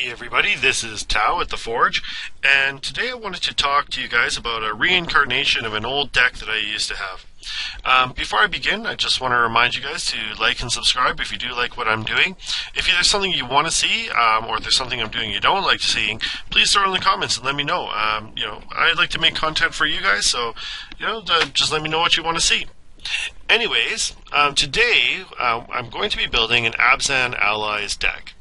Hey everybody, this is Tao at the Forge, and today I wanted to talk to you guys about a reincarnation of an old deck that I used to have. Before I begin, I just want to remind you guys to like and subscribe if you do like what I'm doing. If there's something you want to see, or if there's something I'm doing you don't like seeing, please throw it in the comments and let me know. I'd like to make content for you guys, so just let me know what you want to see. Anyways, today I'm going to be building an Abzan Allies deck.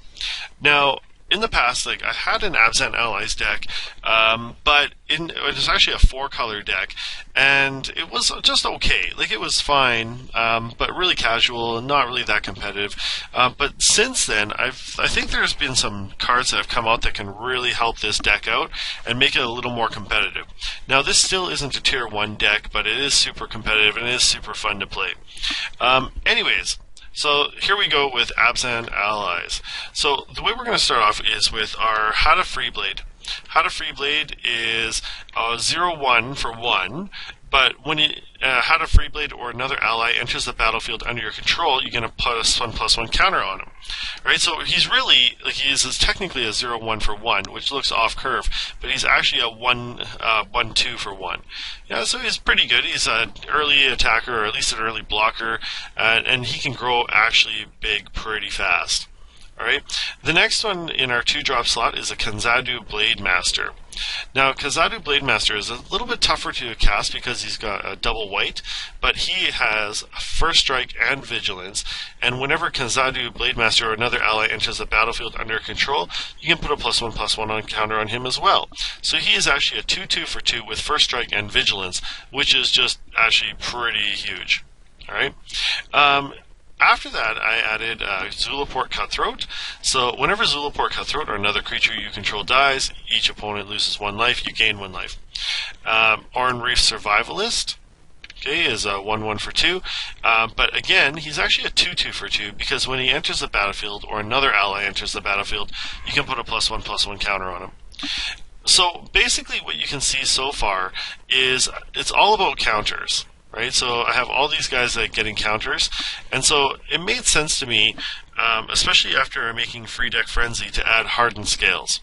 Now, in the past, I had an Abzan Allies deck, but it was actually a 4-color deck, and it was just okay. It was fine, but really casual and not really that competitive. But since then, I think there's been some cards that have come out that can really help this deck out and make it a little more competitive. Now, this still isn't a Tier 1 deck, but it is super competitive and it is super fun to play. Anyways, so here we go with Abzan Allies. So the way we're going to start off is with our Hada Freeblade. Hada Freeblade is 0-1 for 1, but when Hada Freeblade or another ally enters the battlefield under your control, you're going to put a +1/+1 counter on him. Right? So he's really, he is technically a 0-1 for 1, which looks off curve, but he's actually a 1-2 for 1. Yeah, so he's pretty good. He's an early attacker, or at least an early blocker, and he can grow actually big pretty fast. Alright, the next one in our 2-drop slot is a Kazandu Blademaster. Now, Kazandu Blademaster is a little bit tougher to cast because he's got a double white, but he has First Strike and Vigilance, and whenever Kazandu Blademaster or another ally enters the battlefield under control, you can put a +1/+1 on counter on him as well. So he is actually a 2-2 for 2 with First Strike and Vigilance, which is just actually pretty huge. Alright? After that, I added Zulaport Cutthroat. So whenever Zulaport Cutthroat or another creature you control dies, each opponent loses 1 life, you gain 1 life. Oran-Rief Survivalist, okay, is a 1-1 for 2. But again, he's actually a 2-2 for 2 because when he enters the battlefield or another ally enters the battlefield, you can put a +1/+1 counter on him. So basically what you can see so far is it's all about counters. Right, so I have all these guys getting counters, and so it made sense to me, especially after making Free Deck Frenzy, to add Hardened Scales.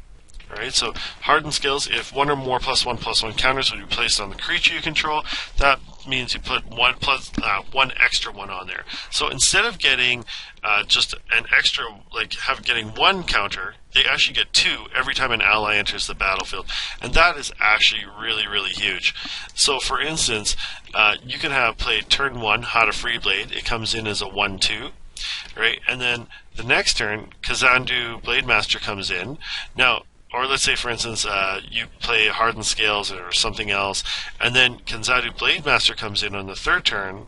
Right, so Hardened Scales, if 1 or more +1/+1 counters would be placed on the creature you control, that means you put one extra one on there. So instead of getting just an extra, getting 1 counter, they actually get 2 every time an ally enters the battlefield, and that is actually really, really huge. So for instance, you can have played turn 1 Hada Freeblade. It comes in as a 1-2, right? And then the next turn, Kazandu Blademaster comes in. Now, or let's say, for instance, you play Hardened Scales or something else, and then Kazandu Blademaster comes in on the 3rd turn,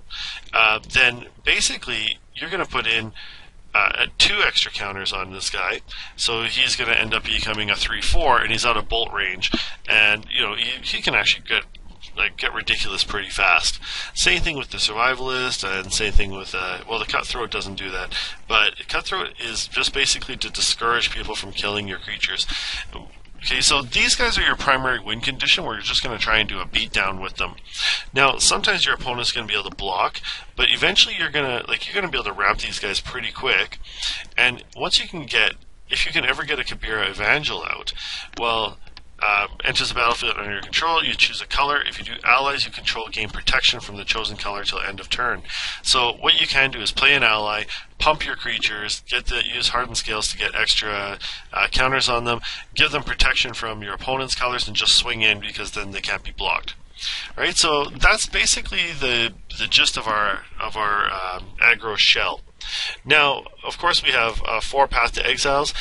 then basically you're going to put in 2 extra counters on this guy, so he's going to end up becoming a 3-4, and he's out of bolt range, and he can actually get ridiculous pretty fast. Same thing with the Survivalist, and same thing with the Cutthroat doesn't do that, but Cutthroat is just basically to discourage people from killing your creatures. Okay, so these guys are your primary win condition, where you're just going to try and do a beatdown with them. Now, sometimes your opponent's going to be able to block, but eventually you're going to be able to ramp these guys pretty quick. And once you can get, if you can ever get a Kabira Evangel out, well, enters the battlefield under your control, you choose a color. If you do allies you control, gain protection from the chosen color till end of turn. So what you can do is play an ally, pump your creatures, use Hardened Scales to get extra counters on them, give them protection from your opponent's colors, and just swing in because then they can't be blocked. Right, so that's basically the gist of our aggro shell. Now, of course, we have 4 Path to Exiles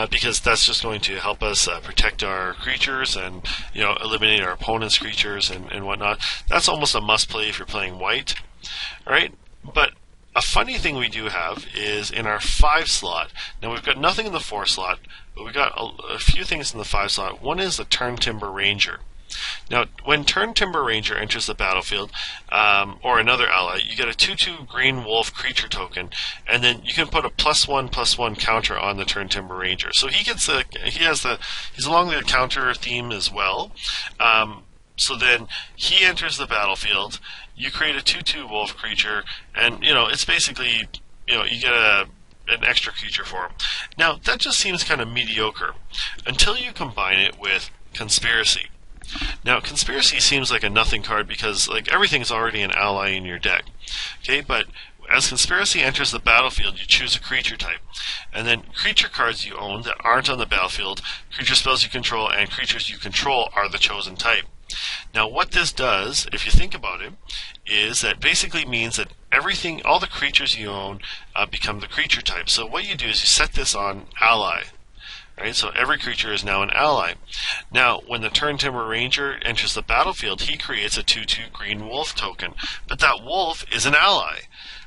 because that's just going to help us protect our creatures and eliminate our opponent's creatures and whatnot. That's almost a must play if you're playing white. All right, but a funny thing we do have is in our 5 slot. Now we've got nothing in the 4 slot, but we've got a few things in the 5 slot. One is the Turntimber Ranger. Now, when Turntimber Ranger enters the battlefield, or another ally, you get a 2/2 green wolf creature token, and then you can put a +1/+1 counter on the Turntimber Ranger. So he's along the counter theme as well. So then he enters the battlefield. You create a 2/2 wolf creature, and it's basically you get a an extra creature for him. Now, that just seems kind of mediocre until you combine it with Conspiracy. Now, Conspiracy seems like a nothing card because like everything's already an ally in your deck. Okay, but as Conspiracy enters the battlefield, you choose a creature type. And then creature cards you own that aren't on the battlefield, creature spells you control, and creatures you control are the chosen type. Now, what this does, if you think about it, is that basically means that everything, all the creatures you own become the creature type. So what you do is you set this on ally. Right, so every creature is now an ally. Now, when the Turntimber Ranger enters the battlefield, he creates a 2/2 green wolf token. But that wolf is an ally,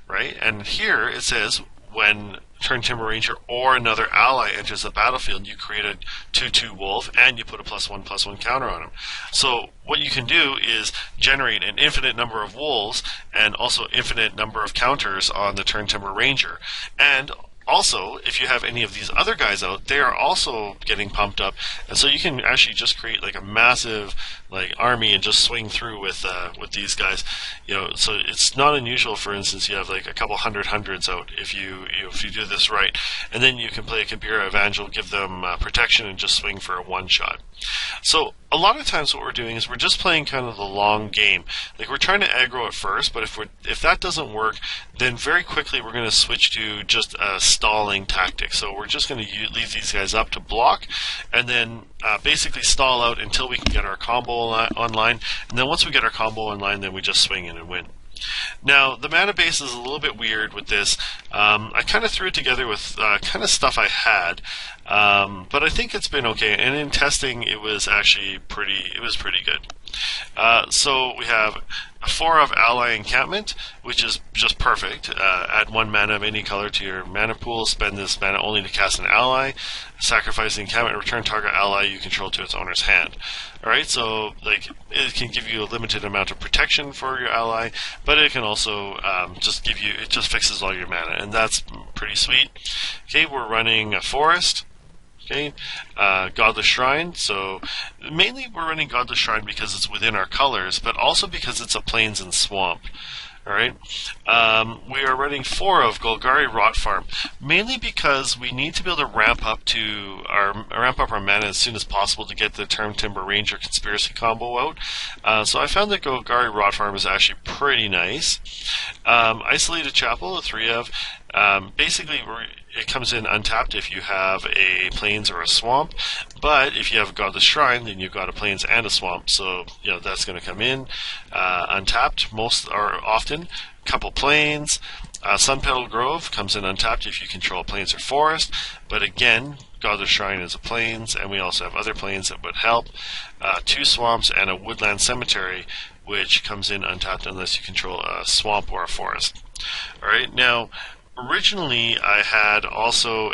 right? And here it says when Turntimber Ranger or another ally enters the battlefield, you create a 2/2 wolf and you put a +1/+1 counter on him. So what you can do is generate an infinite number of wolves and also infinite number of counters on the Turntimber Ranger. And also, if you have any of these other guys out, they are also getting pumped up, and so you can actually just create like a massive like army and just swing through with these guys. You know, so it's not unusual. For instance, you have like a couple hundreds out if you do this right, and then you can play a Kabira Evangel, give them protection, and just swing for a one shot. So a lot of times what we're doing is we're just playing kind of the long game. Like we're trying to aggro at first, but if that doesn't work, then very quickly we're going to switch to just a stalling tactic. So we're just going to leave these guys up to block, and then basically stall out until we can get our combo online. And then once we get our combo online, then we just swing in and win. Now, the mana base is a little bit weird with this. I kind of threw it together with kind of stuff I had, but I think it's been okay. And in testing, it was actually pretty good. So we have 4 of Ally Encampment, which is just perfect. Add 1 mana of any color to your mana pool. Spend this mana only to cast an ally. Sacrifice the encampment. Return target ally you control to its owner's hand. Alright, so like it can give you a limited amount of protection for your ally, but it can also just give you, it just fixes all your mana, and that's pretty sweet. Okay, we're running a forest. Okay, Godless Shrine. So mainly we're running Godless Shrine because it's within our colors, but also because it's a plains and swamp. Alright, we are running 4 of Golgari Rot Farm, mainly because we need to be able to ramp up our mana as soon as possible to get the Turntimber Ranger Conspiracy combo out. So I found that Golgari Rot Farm is actually pretty nice. Isolated Chapel, 3 of. Basically, it comes in untapped if you have a plains or a swamp, but if you have a Godless Shrine, then you've got a plains and a swamp, so you know that's going to come in untapped most or often. Couple plains. Sunpetal Grove comes in untapped if you control plains or forest, but again, Godless Shrine is a plains, and we also have other plains that would help. 2 swamps and a Woodland Cemetery, which comes in untapped unless you control a swamp or a forest. Alright, now originally I had also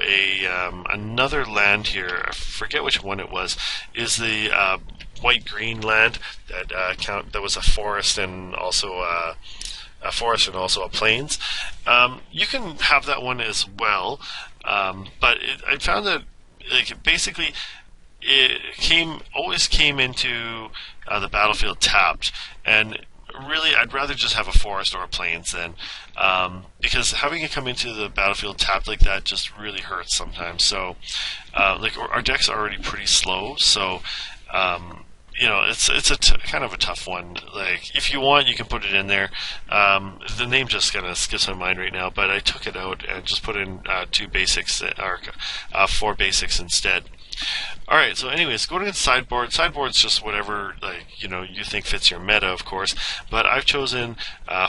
another land here, I forget which one it was, is the white-green land that was a forest and also a plains. You can have that one as well, but I found that basically it always came into the battlefield tapped, and really I'd rather just have a forest or a plains then, because having it come into the battlefield tapped like that just really hurts sometimes. So our deck's already pretty slow, so you know, it's kind of a tough one. Like, if you want, you can put it in there. The name just kind of skips my mind right now, but I took it out and just put in 2 basics, or 4 basics instead. Alright, so anyways, going to the sideboard. Sideboard's just whatever, like, you know, you think fits your meta, of course. But I've chosen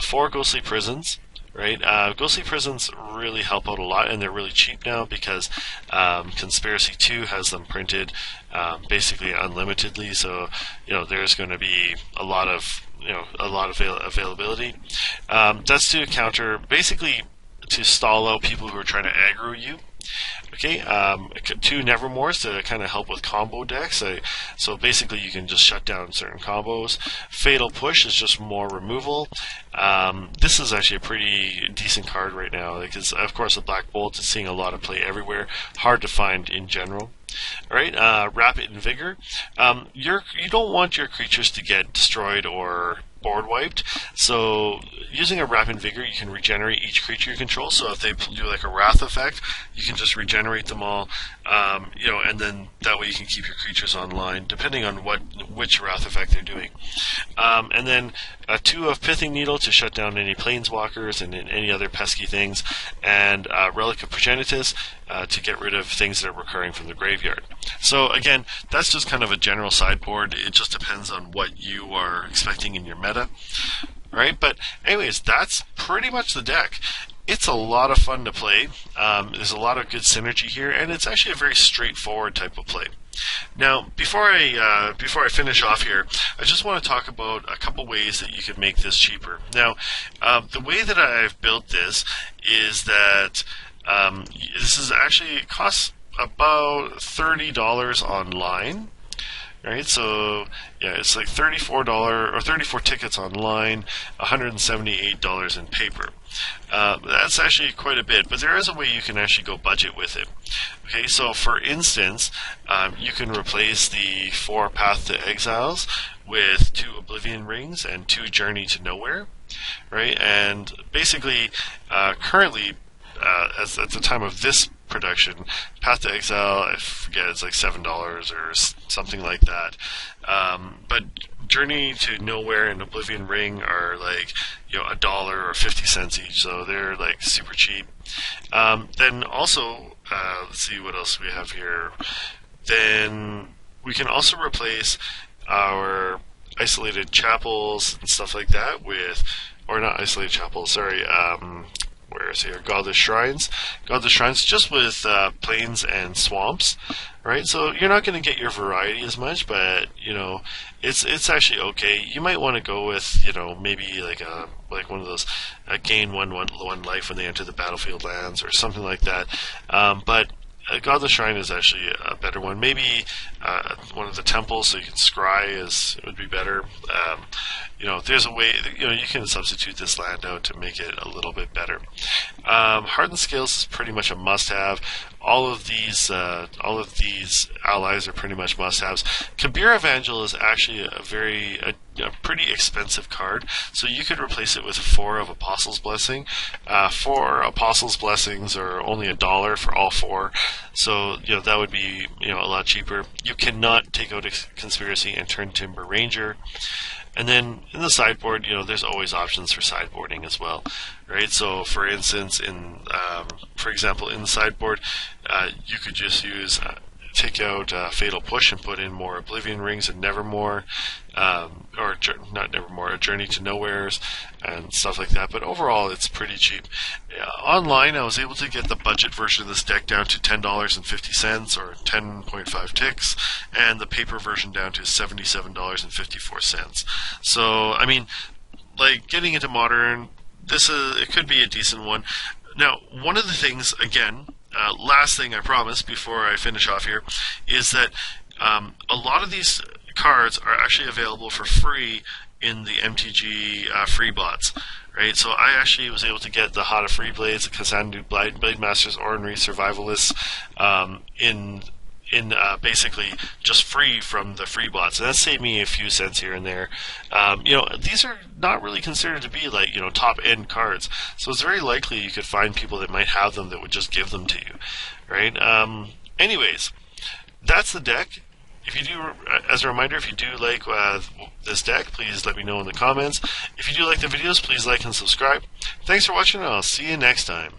4 Ghostly Prisons. Right, Ghostly Prisons really help out a lot, and they're really cheap now because Conspiracy 2 has them printed basically unlimitedly. So you know there's going to be a lot of availability. That's to counter, basically to stall out people who are trying to aggro you. Okay, 2 Nevermores to kind of help with combo decks. So basically you can just shut down certain combos. Fatal Push is just more removal. This is actually a pretty decent card right now, because of course the Black Bolt is seeing a lot of play everywhere. Hard to find in general. Alright, Rapid and Vigor. You don't want your creatures to get destroyed or board wiped. So using a Rapid Vigor, you can regenerate each creature you control. So if they do like a Wrath effect, you can just regenerate them all, and then that way you can keep your creatures online, depending on which Wrath effect they're doing. And then 2 of Pithing Needle to shut down any Planeswalkers and any other pesky things, and Relic of Progenitus to get rid of things that are recurring from the graveyard. So again, that's just kind of a general sideboard. It just depends on what you are expecting in your meta. Right, but anyways, that's pretty much the deck. It's a lot of fun to play. There's a lot of good synergy here, and it's actually a very straightforward type of play. Now, before I finish off here, I just want to talk about a couple ways that you could make this cheaper. Now, the way that I've built this is that this is actually, it costs about $30 online. Right, so yeah, it's like $34 or 34 tickets online, $178 in paper. That's actually quite a bit, but there is a way you can actually go budget with it. Okay, so for instance, you can replace the 4 Path to Exiles with 2 Oblivion Rings and 2 Journey to Nowhere. Right, and basically, currently, as at the time of this production, Path to Exile, I forget, it's like $7 or something like that. But Journey to Nowhere and Oblivion Ring are like $1 or 50 cents each, so they're like super cheap. Then also, let's see what else we have here. Then we can also replace our Isolated Chapels and stuff like that with, or not Isolated Chapels, sorry. Where is here? Godless Shrines. Godless Shrines just with plains and swamps, right? So you're not going to get your variety as much, but it's actually okay. You might want to go with maybe like one of those gain one life when they enter the battlefield lands or something like that. But Godless Shrine is actually a better one. Maybe one of the temples, so you can scry would be better. There's a way you can substitute this land out to make it a little bit better. Hardened Scales is pretty much a must-have. All of these allies are pretty much must-haves. Kabira Evangel is actually a pretty expensive card, so you could replace it with 4 of Apostle's Blessing. 4 Apostle's Blessings are only $1 for all 4, so that would be a lot cheaper. You cannot take out Conspiracy and Turntimber Ranger. And then in the sideboard, there's always options for sideboarding as well, right? So, for instance, for example, in the sideboard, you could just take out Fatal Push and put in more Oblivion Rings and Nevermore, or not Nevermore, Journey to Nowheres and stuff like that. But overall, it's pretty cheap. Online, I was able to get the budget version of this deck down to $10.50 or 10.5 ticks, and the paper version down to $77.54. So, I mean, like getting into Modern, it could be a decent one. Now, one of the things, again, last thing I promise before I finish off here, is that a lot of these cards are actually available for free in the MTG free bots, right? So I actually was able to get the Hada Freeblades, the Kazandu Blademasters, Oran-Rief Survivalist in basically just free from the free bots, and that saved me a few cents here and there. These are not really considered to be like top end cards, so it's very likely you could find people that might have them that would just give them to you, right? Anyways, that's the deck. If you do, as a reminder, if you do like this deck, please let me know in the comments. If you do like the videos, please like and subscribe. Thanks for watching, and I'll see you next time.